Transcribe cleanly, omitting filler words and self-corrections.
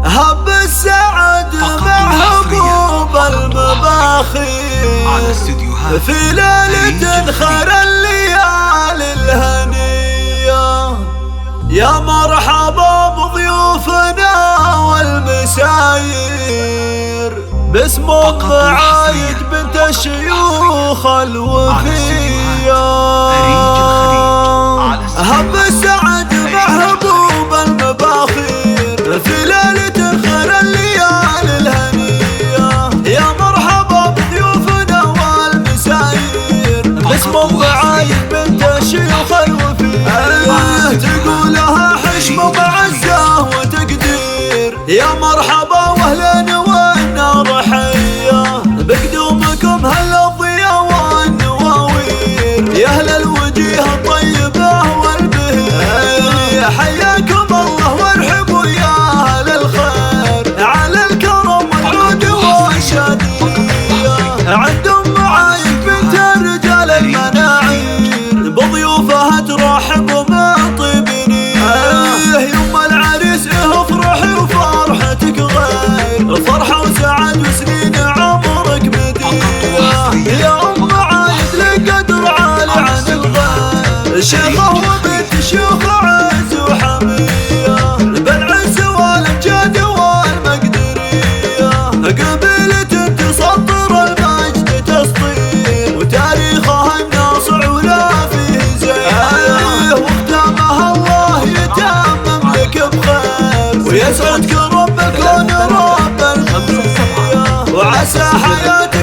هب السعد مع هبوب المباخير في ليلة خير الليالي الهنية. يا مرحبا بضيوفنا والمساير باسم ام عايد بنت الشيوخ الوفية. هب السعد مع هبوب المباخير في ليلة خير الليالي الهنية. يا مرحبا بضيوفنا والمساير باسم ام عايد بنت الشيوخ الوفية. تقولها حشم ومعزة وتقدير. يا مرحبا واهلا والنار حية بقدومكم هل الضياء والنواوير. يا اهل الوجيه الطيبة والبهير حياكم الله وارحبوا يا اهل الخير على الكرم والجود والشدية. عند ام عايد بنت الرجال المناعير بضيوفها ترحب ومن طيب نية. يوم العريس افرحي وفرحتك غير فرحة وسعد وسنين عمرك مدية. يا ام عايد لك قدر عالي عن الغير شيخة وبنت شيوخ عز وحمية بالعز والامجاد والمقدرية. قبيلة تسطر المجد تسطير وتاريخها الناصع ولا فيه زيه. وختامها الله يتمم لك بخير ويسعدك ربك ونرب الخمسية وعسى حياتك